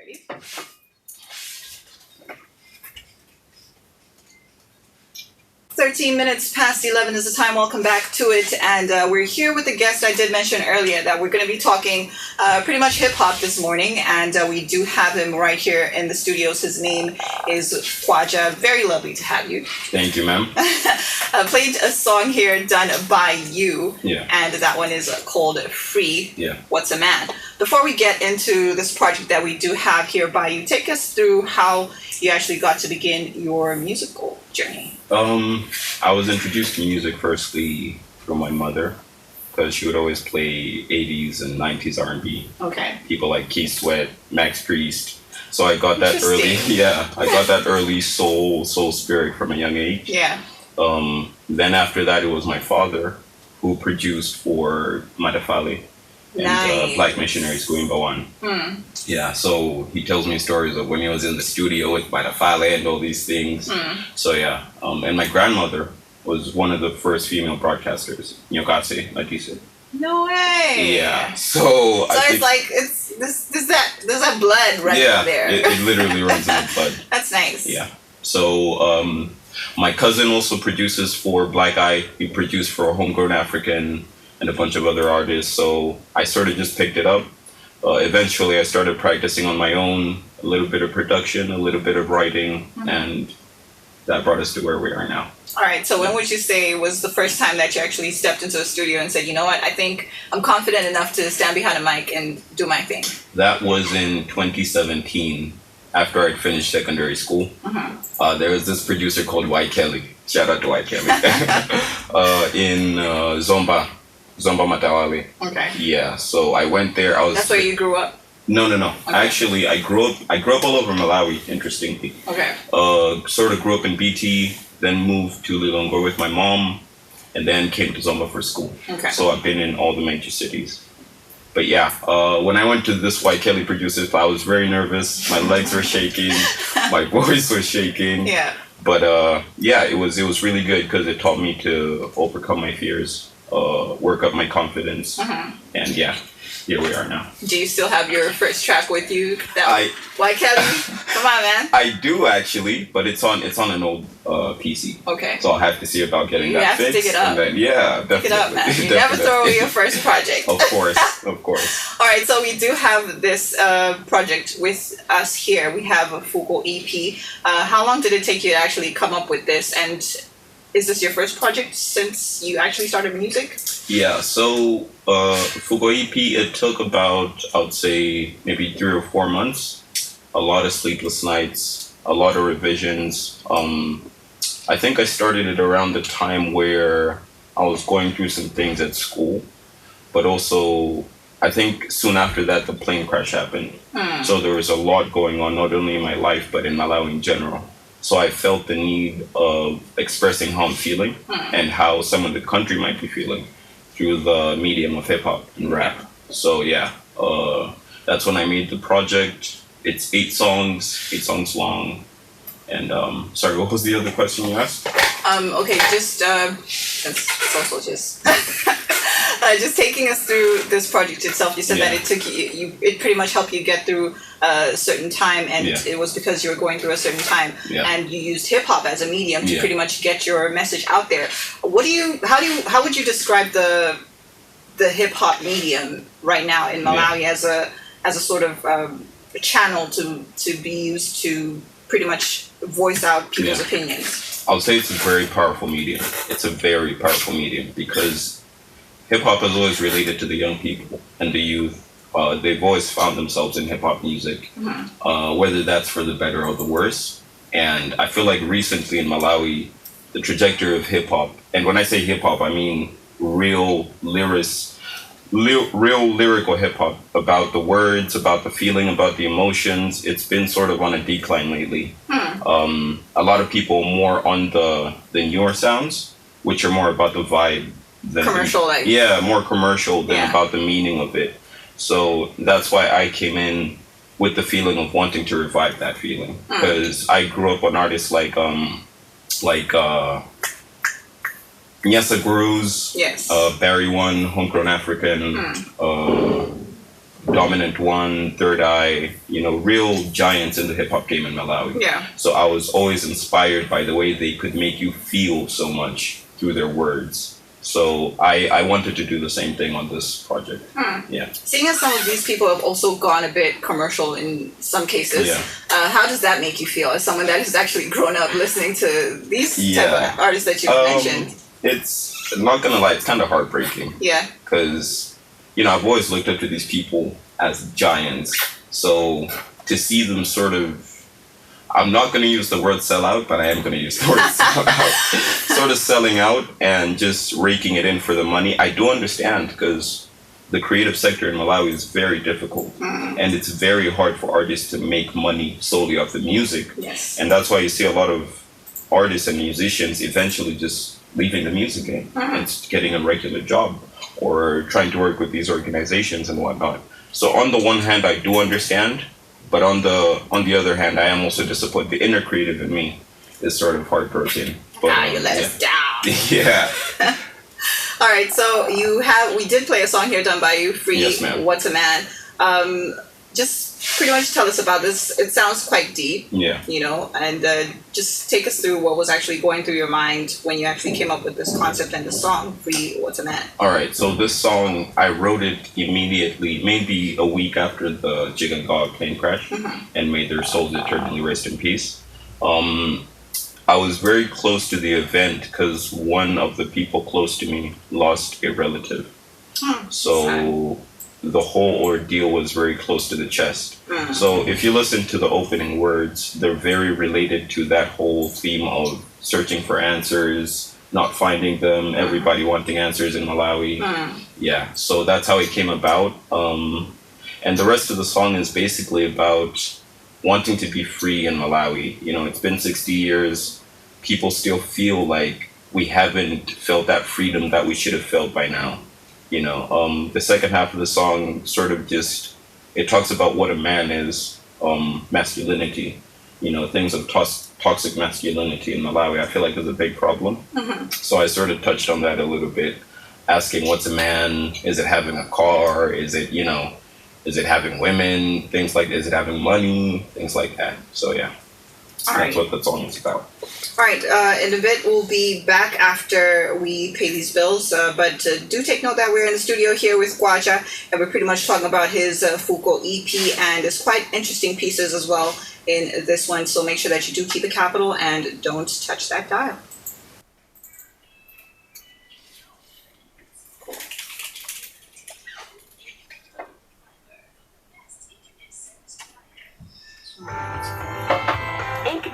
Ready? 13 minutes past 11 is the time. Welcome back to it. And we're here with a guest I did mention earlier that we're going to be talking pretty much hip hop this morning. And we do have him right here in the studios. His name is Kwacha. Very lovely to have you. Thank you, ma'am. Played a song here done by you. Yeah. And that one is called Free. Yeah. What's a Man? Before we get into this project that we do have here by you, take us through how you actually got to begin your musical journey. I was introduced to music firstly from my mother, because she would always play 80s and 90s R&B. Okay. People like Keith Sweat, Max Priest. So I got that early. Yeah, I got that early soul spirit from a young age. Yeah. Then after that, it was my father who produced for Matafale and Black Missionary School in Bawan. Yeah, so he tells me stories of when he was in the studio with Matafale and all these things. So yeah, and my grandmother was one of the first female broadcasters, Nyokase, like you said. No way. Yeah, so I it's like there's that blood right there. Yeah, it literally runs in the blood. That's nice. Yeah. So my cousin also produces for Black Eye. He produced for Homegrown African and a bunch of other artists. So I sort of just picked it up. Eventually, I started practicing on my own, a little bit of production, a little bit of writing, and that brought us to where we are now. All right, so when would you say was the first time that you actually stepped into a studio and said, you know what, I think I'm confident enough to stand behind a mic and do my thing? That was in 2017, after I'd finished secondary school. There was this producer called Y. Kelly. Shout out to Y. Kelly. In Zomba Matawale. Okay. Yeah, so I went there. That's where you grew up? No. Okay. Actually, I grew up all over Malawi, interestingly. Okay. Sort of grew up in BT, then moved to Lilongwe with my mom, and then came to Zomba for school. Okay. So I've been in all the major cities. But yeah, when I went to this Y. Kelly producer, I was very nervous. My legs were shaking. My voice was shaking. Yeah. But yeah, it was really good because it taught me to overcome my fears, work up my confidence, and yeah, here we are now. Do you still have your first track with you? Y. Kelly? Come on, man. I do actually, but it's on an old PC. Okay. So I'll have to see about getting that fixed. You have to dig it up. Then, yeah, definitely. Dig it up, man. You never throw away your first project. Of course. All right, so we do have this project with us here. We have a Fuko EP. How long did it take you to actually come up with this? And is this your first project since you actually started music? Yeah, so Fuko EP, it took about, I would say, maybe 3 or 4 months. A lot of sleepless nights, a lot of revisions. I think I started it around the time where I was going through some things at school, but also I think soon after that the plane crash happened. So there was a lot going on, not only in my life, but in Malawi in general. So I felt the need of expressing how I'm feeling and how some of the country might be feeling through the medium of hip hop and rap. So yeah, that's when I made the project. It's 8 songs long. And sorry, what was the other question you asked? Okay, just it's also just just taking us through this project itself. You said that it took it pretty much helped you get through a certain time, and it was because you were going through a certain time, and you used hip hop as a medium to pretty much get your message out there. How would you describe the hip hop medium right now in Malawi as a sort of channel to be used to pretty much voice out people's opinions? I would say it's a very powerful medium. It's a very powerful medium because hip hop has always related to the young people and the youth. They've always found themselves in hip hop music, whether that's for the better or the worse. And I feel like recently in Malawi, the trajectory of hip hop, and when I say hip hop, I mean real lyrical hip hop, about the words, about the feeling, about the emotions. It's been sort of on a decline lately. A lot of people more on the newer sounds, which are more about the vibe than commercial, more commercial than about the meaning of it. So that's why I came in with the feeling of wanting to revive that feeling, because I grew up on artists like Nyasa Gurus, Barry One, Homegrown African, Dog Prominent One, Third Eye, real giants in the hip hop game in Malawi. Yeah. So I was always inspired by the way they could make you feel so much through their words. So I wanted to do the same thing on this project. Yeah. Seeing as some of these people have also gone a bit commercial in some cases, how does that make you feel as someone that has actually grown up listening to these type of artists that you've mentioned? It's, I'm not gonna lie, it's kind of heartbreaking. Yeah. Because, I've always looked up to these people as giants. So to see them sort of, I'm not going to use the word sell out, but I am going to use the word sell out. Sort of selling out and just raking it in for the money. I do understand because the creative sector in Malawi is very difficult. And it's very hard for artists to make money solely off the music. Yes. And that's why you see a lot of artists and musicians eventually just leaving the music game and getting a regular job or trying to work with these organizations and whatnot. So on the one hand, I do understand. But on the other hand, I am also disappointed. The inner creative in me is sort of heartbroken. But, you let us down. Yeah. All right, so we did play a song here done by you, Free. Yes, ma'am. What's a Man? Just pretty much tell us about this. It sounds quite deep. Yeah. And just take us through what was actually going through your mind when you actually came up with this concept and the song, Free. What's a Man? All right, so this song, I wrote it immediately, maybe a week after the Jigaga plane crash, and may their souls eternally rest in peace. I was very close to the event because one of the people close to me lost a relative. So the whole ordeal was very close to the chest. So if you listen to the opening words, they're very related to that whole theme of searching for answers, not finding them, everybody wanting answers in Malawi. Yeah, so that's how it came about. And the rest of the song is basically about wanting to be free in Malawi. It's been 60 years. People still feel like we haven't felt that freedom that we should have felt by now. The second half of the song sort of it talks about what a man is, masculinity, things of toxic masculinity in Malawi. I feel like is a big problem. So I sort of touched on that a little bit, asking what's a man? Is it having a car? Is it, is it having women? Things like, is it having money? Things like that. So yeah, that's what the song is about. All right, in a bit we'll be back after we pay these bills, but do take note that we're in the studio here with Kwacha, and we're pretty much talking about his Fuko EP, and there's quite interesting pieces as well in this one, so make sure that you do keep it capital and don't touch that dial.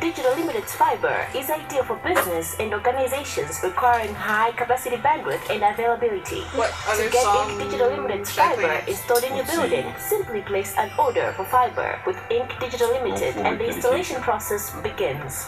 Digital Limited's fiber is ideal for business and organizations requiring high-capacity bandwidth and availability. To get Ink Digital Limited's fiber installed in your building, simply place an order for fiber with Ink Digital Limited and the installation process begins.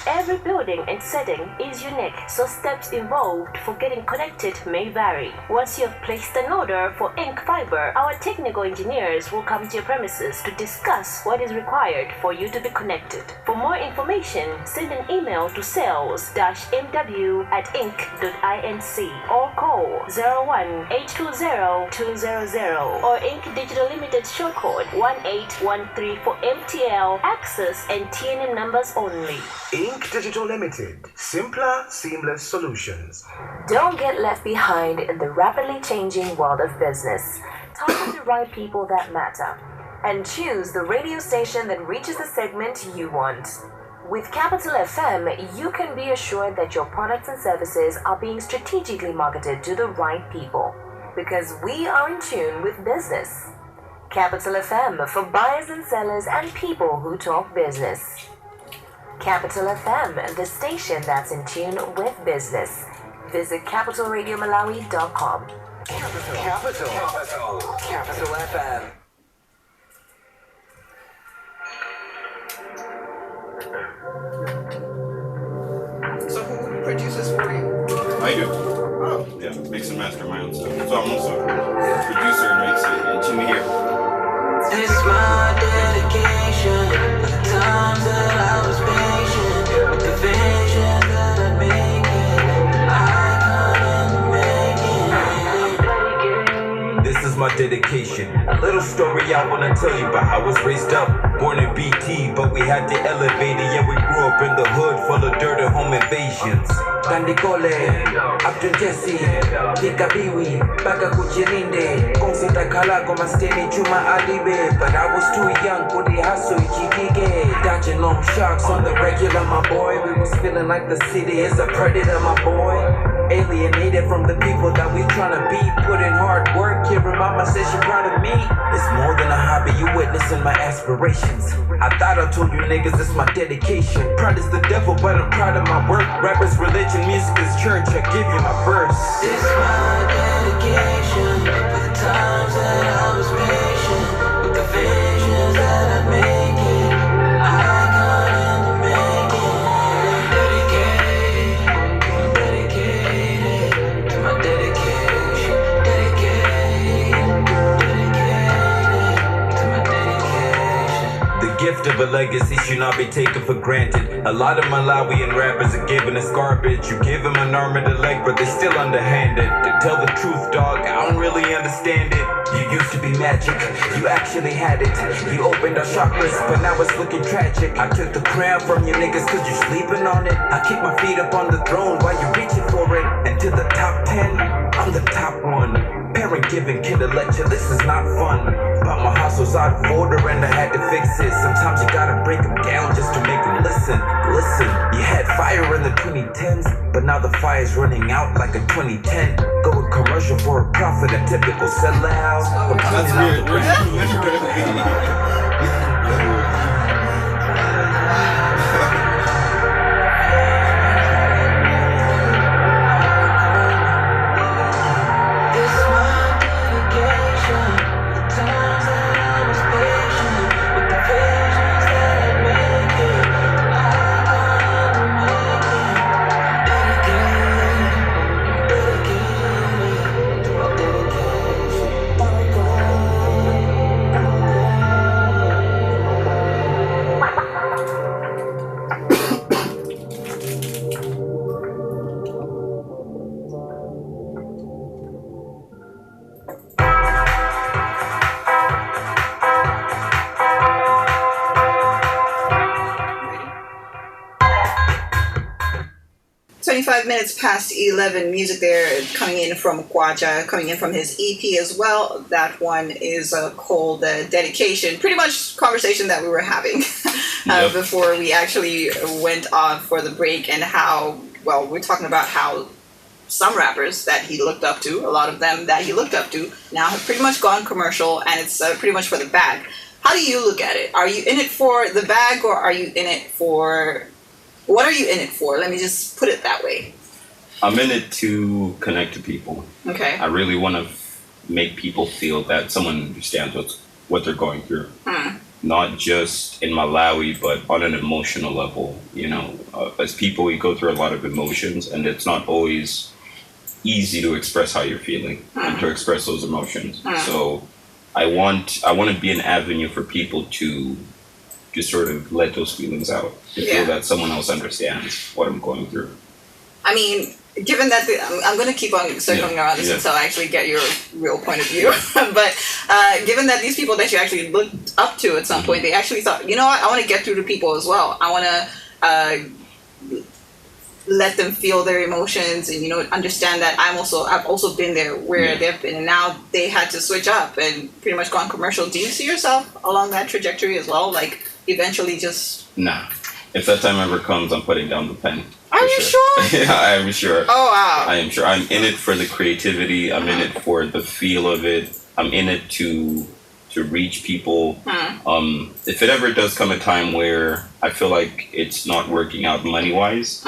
Every building and setting is unique, so steps involved for getting connected may vary. Once you have placed an order for ink fiber, our technical engineers will come to your premises to discuss what is required for you to be connected. For more information, send an email to sales-mw@ink.inc or call 01-820-200 or Ink Digital Limited short code 1813 for MTL, access and TNM numbers only. Ink Digital Limited. Simpler, seamless solutions. Don't get left behind in the rapidly changing world of business. Talk to the right people that matter. And choose the radio station that reaches the segment you want. With Capital FM, you can be assured that your products and services are being strategically marketed to the right people. Because we are in tune with business. Capital FM for buyers and sellers and people who talk business. Capital FM, the station that's in tune with business. Visit capitalradiomalawi.com. Capital FM. So who produces for you? I do. Oh. Yeah, mix and master my own stuff. So I'm also a producer and mix and engineer. It's my dedication. The times that I was patient, the vision that I make it, I couldn't make it. This is my dedication. A little story I wanna tell you about how I was raised up. Born in BT, but we had the elevator. Yeah, we grew up in the hood full of dirt and home invasions. Tandikole, Abdul Jesse, Tika Biwi, Baka Kuchirinde, Konsita Kalako, Masteni Chuma Alibe. But I was too young for the hustle, Ichikige. Dodging long shots on the regular, my boy. We was feeling like the city is a predator, my boy. Alienated from the people that we tryna be. Put in hard work, your mama says she proud of me. It's more than a hobby, you witnessing my aspirations. I thought I told you niggas it's my dedication. Pride is the devil, but I'm proud of my work. Rappers, religion, music is church, I give you my verse. This my dedication for the times that I was patient with the visions that I make it. I got in the making. I'm dedicated to my dedication. Dedicated to my dedication. The gift of a legacy should not be taken for granted. A lot of Malawian rappers are giving us garbage. You give them an arm and a leg, but they're still underhanded. To tell the truth, dog, I don't really understand it. You used to be magic, you actually had it. You opened our chakras, but now it's looking tragic. I took the crown from you niggas cause you're sleeping on it. I keep my feet up on the throne while you're reaching for it. And to the top 10, I'm the top one. Parent giving kid a lecture, this is not fun. But my hustle's out of order and I had to fix it. Sometimes you gotta break them down just to make them listen. Listen, you had fire in the 2010s, but now the fire's running out like a 2010. Going commercial for a profit, a typical sellout. That's weird. Minutes past 11, music there coming in from Kwacha, coming in from his EP as well. That one is called Dedication. Pretty much conversation that we were having before we actually went on for the break, and how, well, we're talking about how some rappers that he looked up to, a lot of them that he looked up to, now have pretty much gone commercial, and it's pretty much for the bag. How do you look at it? Are you in it for the bag, or are you in it for... What are you in it for? Let me just put it that way. I'm in it to connect to people. Okay. I really want to make people feel that someone understands what they're going through. Not just in Malawi, but on an emotional level. You know, as people, we go through a lot of emotions, and it's not always easy to express how you're feeling and to express those emotions. So I want to be an avenue for people to sort of let those feelings out, to feel that someone else understands what I'm going through. I mean, given that I'm going to keep on circling around this until I actually get your real point of view. But given that these people that you actually looked up to at some point, they actually thought, you know what, I want to get through to people as well. I want to let them feel their emotions and, you know, understand that I've also been there where they've been, and now they had to switch up and pretty much gone commercial. Do you see yourself along that trajectory as well? Like, eventually just... Nah. If that time ever comes, I'm putting down the pen. Are you sure? Yeah, I am sure. Oh, wow. I am sure. I'm in it for the creativity. I'm in it for the feel of it. I'm in it to reach people. If it ever does come a time where I feel like it's not working out money-wise,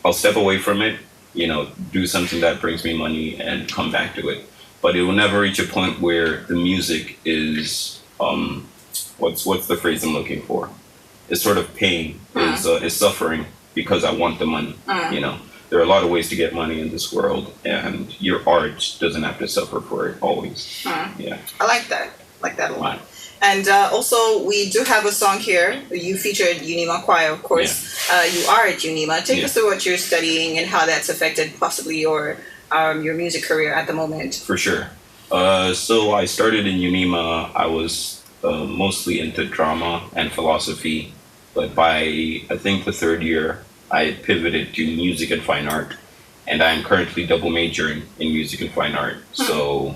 I'll step away from it, you know, do something that brings me money and come back to it. But it will never reach a point where the music is... what's the phrase I'm looking for? It's sort of pain, is suffering because I want the money. You know, there are a lot of ways to get money in this world, and your art doesn't have to suffer for it always. Yeah, I like that a lot. And also, we do have a song here. You featured UNIMA Choir, of course. You are at UNIMA. Take us through what you're studying and how that's affected possibly your music career at the moment. For sure. So I started in UNIMA. I was mostly into drama and philosophy, but by I think the third year, I pivoted to music and fine art, and I'm currently double majoring in music and fine art. So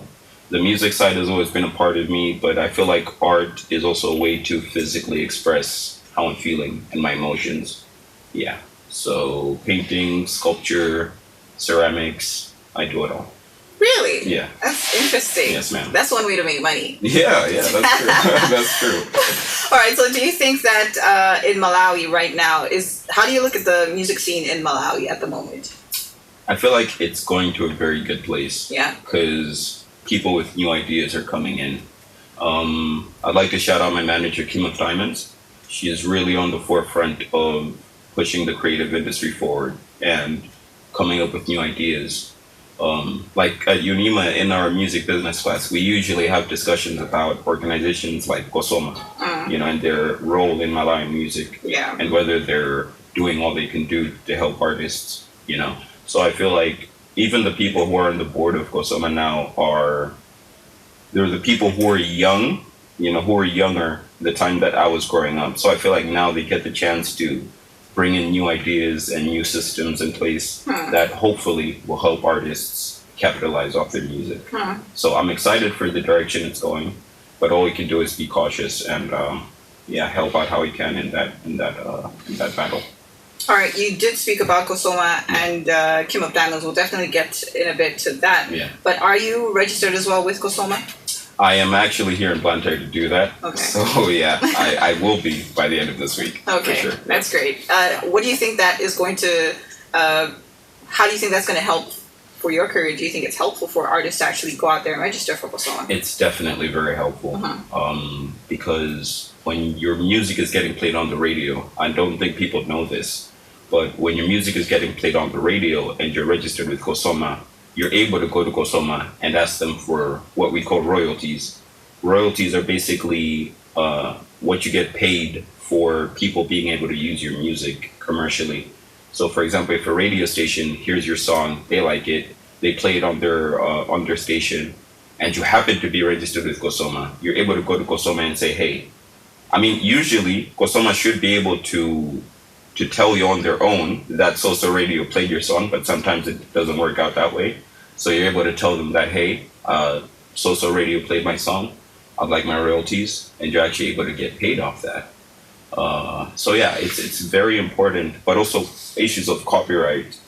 the music side has always been a part of me, but I feel like art is also a way to physically express how I'm feeling and my emotions. Yeah. So painting, sculpture, ceramics, I do it all. Really? Yeah. That's interesting. Yes, ma'am. That's one way to make money. Yeah, that's true. That's true. All right, so do you think that in Malawi right now, how do you look at the music scene in Malawi at the moment? I feel like it's going to a very good place. Yeah. Because people with new ideas are coming in. I'd like to shout out my manager, Kim of Diamonds. She is really on the forefront of pushing the creative industry forward and coming up with new ideas. Like at UNIMA in our music business class, we usually have discussions about organizations like COSOMA, and their role in Malawian music, and whether they're doing all they can do to help artists, So I feel like even the people who are on the board of COSOMA now they're the people who are young, who were younger the time that I was growing up. So I feel like now they get the chance to bring in new ideas and new systems in place that hopefully will help artists capitalize off their music. So I'm excited for the direction it's going, but all we can do is be cautious and help out how we can in that battle. All right, you did speak about COSOMA and Kim of Diamonds. We'll definitely get in a bit to that. Yeah. But are you registered as well with COSOMA? I am actually here in Blantyre to do that. Okay. So yeah, I will be by the end of this week. Okay, for sure. That's great. What do you think that is going to? How do you think that's going to help for your career? Do you think it's helpful for artists to actually go out there and register for COSOMA? It's definitely very helpful because when your music is getting played on the radio, I don't think people know this, but when your music is getting played on the radio and you're registered with COSOMA, you're able to go to COSOMA and ask them for what we call royalties. Royalties are basically what you get paid for people being able to use your music commercially. So for example, if a radio station hears your song, they like it, they play it on their station, and you happen to be registered with COSOMA, you're able to go to COSOMA and say, hey, usually COSOMA should be able to tell you on their own that So-So Radio played your song, but sometimes it doesn't work out that way. So you're able to tell them that, hey, So-So Radio played my song, I'd like my royalties, and you're actually able to get paid off that. So yeah, it's very important, but also issues of copyright.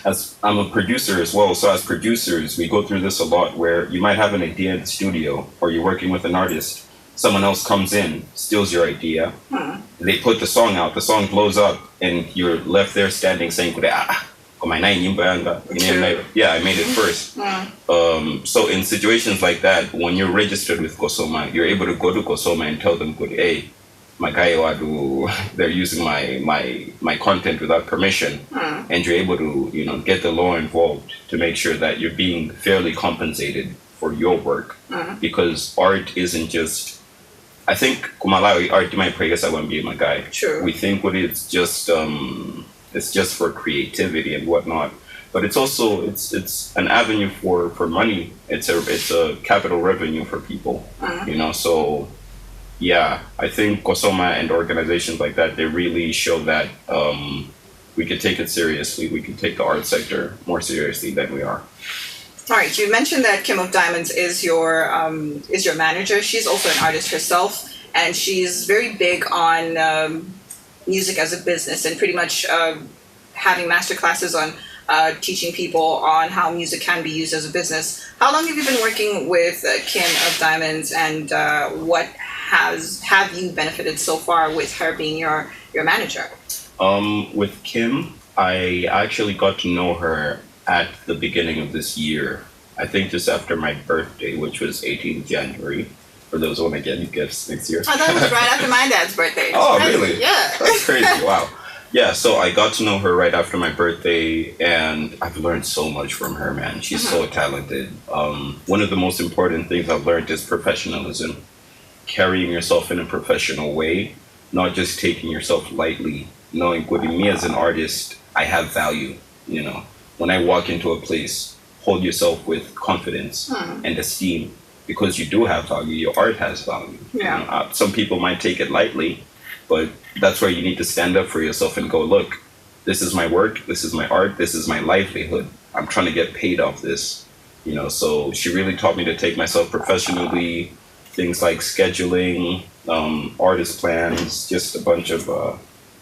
As I'm a producer as well, so as producers, we go through this a lot where you might have an idea in the studio or you're working with an artist, someone else comes in, steals your idea, they put the song out, the song blows up, and you're left there standing saying, yeah, I made it first. So in situations like that, when you're registered with COSOMA, you're able to go to COSOMA and tell them, hey, they're using my content without permission, and you're able to get the law involved to make sure that you're being fairly compensated for your work, because art isn't just. I think Malawi art might progress. I won't be my guy. Sure. We think it's just for creativity and whatnot, but it's also it's an avenue for money. It's a capital revenue for people. So. Yeah, I think COSOMA and organizations like that, they really show that we can take it seriously. We can take the art sector more seriously than we are. All right, you mentioned that Kim of Diamonds is your manager. She's also an artist herself, and she's very big on music as a business and pretty much having master classes on teaching people on how music can be used as a business. How long have you been working with Kim of Diamonds, and what have you benefited so far with her being your manager? With Kim, I actually got to know her at the beginning of this year. I think just after my birthday, which was 18th January. For those who want to get gifts next year. Oh, that was right after my dad's birthday. Oh, really? Yeah. That's crazy. Wow. Yeah, so I got to know her right after my birthday, and I've learned so much from her, man. She's so talented. One of the most important things I've learned is professionalism. Carrying yourself in a professional way, not just taking yourself lightly, knowing me as an artist, I have value, When I walk into a place, hold yourself with confidence and esteem, because you do have value. Your art has value. Yeah. You know, some people might take it lightly, but that's where you need to stand up for yourself and go, look, this is my work, this is my art, this is my livelihood. I'm trying to get paid off this. You know, so she really taught me to take myself professionally, things like scheduling, artist plans, just a bunch of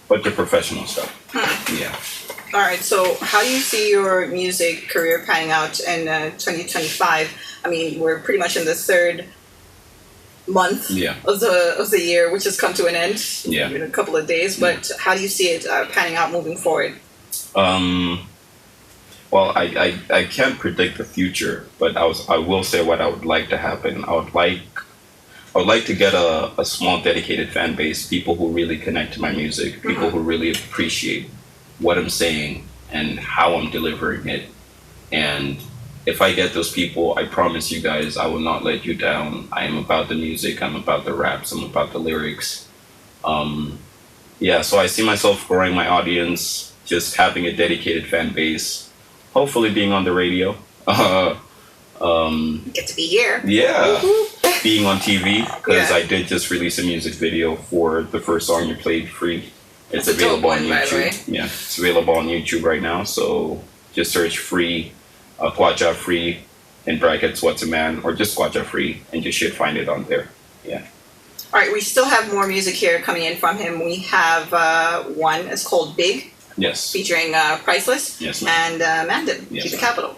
professional stuff. Yeah. All right. So, how do you see your music career panning out in 2025? I mean, we're pretty much in the third month of the year, which has come to an end in a couple of days. But how do you see it panning out moving forward? Well, I can't predict the future, but I will say what I would like to happen. I would like to get a small dedicated fan base, people who really connect to my music, people who really appreciate what I'm saying and how I'm delivering it. And if I get those people, I promise you guys, I will not let you down. I am about the music, I'm about the raps, I'm about the lyrics. So I see myself growing my audience, just having a dedicated fan base, hopefully being on the radio. Get to be here. Yeah. Being on TV, because I did just release a music video for the first song you played, Free. It's available on YouTube. Yeah, it's available on YouTube right now. So just search Free, Kwacha Free, in brackets, What's a Man, or just Kwacha Free, and you should find it on there. Yeah. All right, we still have more music here coming in from him. We have one, it's called Big. Yes. Featuring Priceless. Yes, and Mandem. Yes, Keep the capital.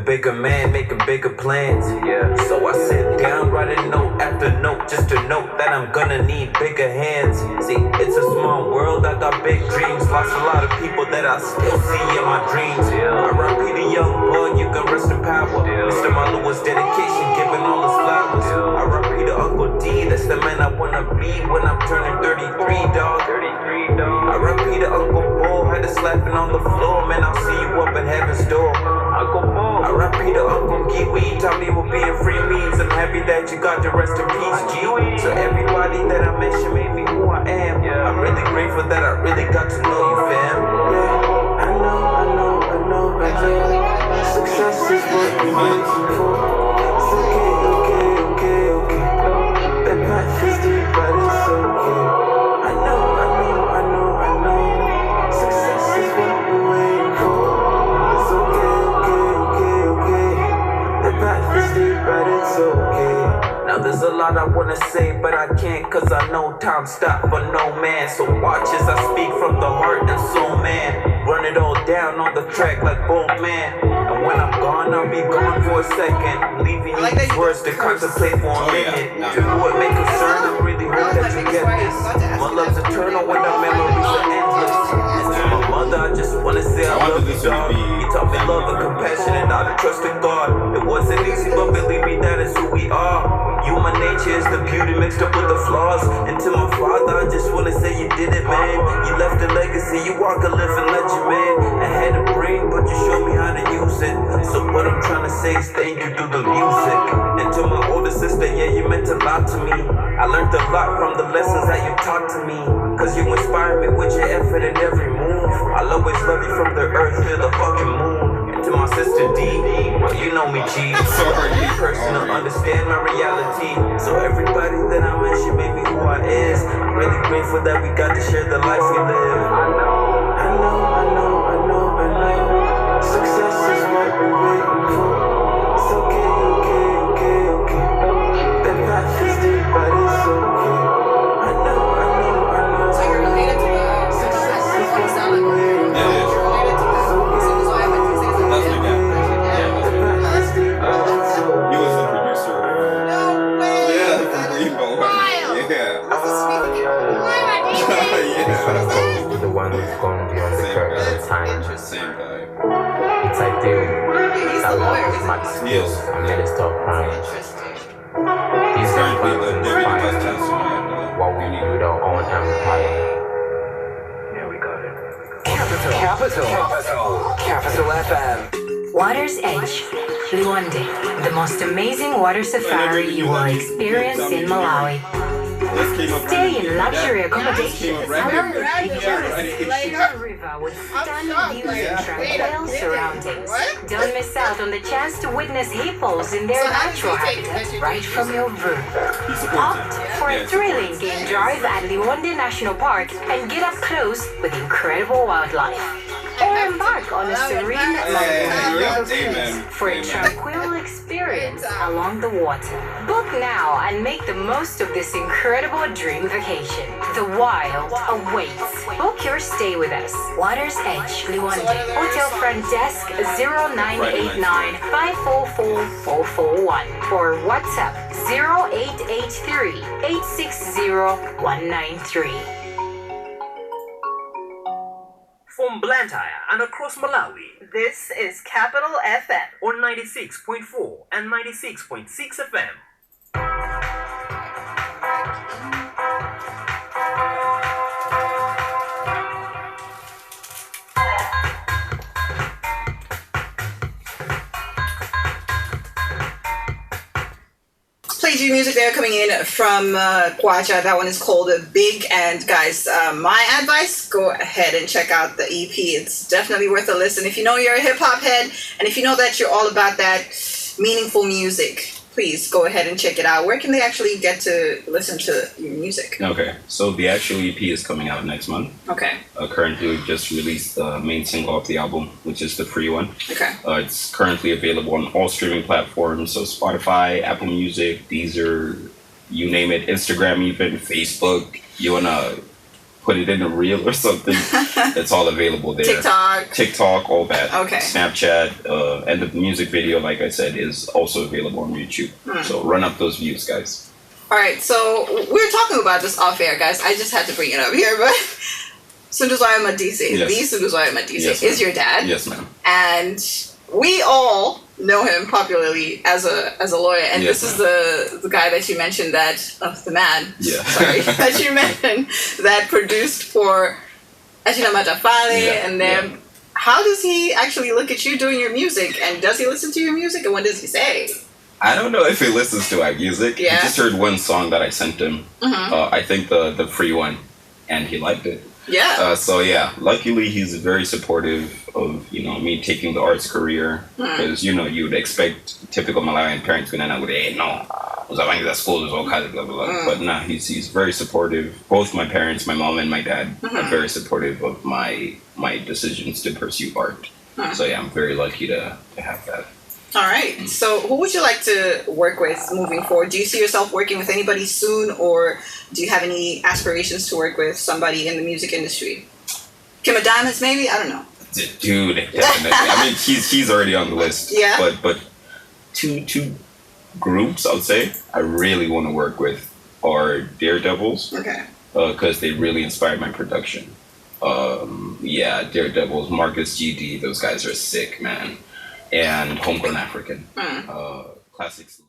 Bigger man, making bigger plans. Yeah. So I sit down, write a note after note, just to note that I'm gonna need bigger hands. See, it's a small world, I got big dreams. Lost a lot of people that I still see in my dreams. R.I.P. the young boy, you can rest in power. Mr. Malua's dedication, giving all his flowers. R.I.P. to Uncle D, that's the man I wanna be when I'm turning 33, dog. R.I.P. to Uncle Bo, had to slapping on the floor, man, I'll see you up in heaven's door. Uncle Bo. R.I.P. to Uncle Kiwi, taught me what being free means. I'm happy that you got to rest in peace, G. So everybody that I mentioned made me who I am. I'm really grateful that I really got to know you, fam. Yeah, I know. Success is what we're waiting for. It's okay. That path is deep, but it's okay. I know. Success is what we're waiting for. It's okay. That path is deep, but it's okay. Now there's a lot I wanna say, but I can't, cause I know time stopped for no man. So watch as I speak from the heart and soul, man. Run it all down on the track like both man. And when I'm gone, I'll be gone for a second, leaving you these words to contemplate for a minute. To what may concern, I really hope that you get this. My love's eternal when the memories are endless. And to my mother, I just wanna say I love you, dog. You taught me love and compassion and how to trust in God. It wasn't easy, but believe me, that is who we are. Human nature is the beauty mixed up with the flaws. And to my father, I just wanna say you did it, man. You left a legacy, you walk a living legend, man. I had a brain, but you showed me how to use it. So what I'm trying to say is thank you through the music. And to my older sister, yeah, you meant a lot to me. I learned a lot from the lessons that you taught to me. Cause you inspired me with your effort in every move. I'll always love you from the earth to the fucking moon. To my sister D, you know me, G. Only person to understand my reality. So everybody that I mentioned made me who I is. I'm really grateful that we got to share the life we live. I know. Success is what we're waiting for. It's okay. That path is deep, but it's okay. I know. So you're related to the success is what we're waiting for. You're related to the so I have to say something. That's my dad. He was the producer. No way. Yeah, from Greenbow. Yeah. That's a sweet the same guy. It's like, dude, He's that the love lawyer. is my skills. Yes. I'm gonna stop crying. Interesting. These Currently, empires the David inspire West us while we build our own empire. Yeah, we got it. Capital FM. Water's Edge, Luande, the most amazing water safari you will experience in Malawi. Stay in luxury accommodations along the Kwez River with stunning views and tranquil surroundings. Don't miss out on the chance to witness hippos in their natural habitat right from your room. Opt for a thrilling game drive at Luande National Park and get up close with incredible wildlife. Or embark on a serene Mandem cruise for a tranquil experience along the water. Book now and make the most of this incredible dream vacation. The wild awaits. Book your stay with us. Water's Edge, Luande. Hotel front desk 0989 544 441 or WhatsApp 0883 860 193. From Blantyre and across Malawi, This is Capital FM. on 96.4 and 96.6 FM. Played you music there coming in from Kwacha. That one is called Big. And guys, my advice, go ahead and check out the EP. It's definitely worth a listen. If you know you're a hip hop head and if you know that you're all about that meaningful music, please go ahead and check it out. Where can they actually get to listen to your music? Okay, so the actual EP is coming out next month. Okay. Currently, we've just released the main single of the album, which is the free one. Okay. It's currently available on all streaming platforms, so Spotify, Apple Music, Deezer, you name it, Instagram even, Facebook. You wanna put it in a reel or something, it's all available there. TikTok, all that. Okay. Snapchat, and the music video, like I said, is also available on YouTube. So run up those views, guys. All right, so we were talking about this off air, guys. I just had to bring it up here, but Sunduzwayo Madise, Yes. the Sunduzwayo Madise, Yes, ma'am. is your dad. Yes, ma'am. And we all know him popularly as a lawyer, and Yes, this is the guy that you mentioned the man, Yeah. sorry, that you mentioned that produced for Achina Matafale, Yeah, and then yeah. how does he actually look at you doing your music, and does he listen to your music, and what does he say? I don't know if he listens to our music. Yeah. He just heard one song that I sent him. Mhm. I think the free one, and he liked it. Yeah. So yeah, luckily he's very supportive of me taking the arts career, because you'd expect typical Malawian parents going to hey no, that school is all kind of blah blah blah. But nah, he's very supportive. Both my parents, my mom and my dad, are very supportive of my decisions to pursue art. So yeah, I'm very lucky to have that. All right. So, who would you like to work with moving forward? Do you see yourself working with anybody soon, or do you have any aspirations to work with somebody in the music industry? Kim Diamonds, maybe? I don't know. Dude, definitely. I mean, he's already on the list. Yeah. But two groups, I would say, I really want to work with are Daredevils. Okay. Because they really inspired my production. Yeah, Daredevils, Marcus GD, those guys are sick, man. And Homegrown African. Classics.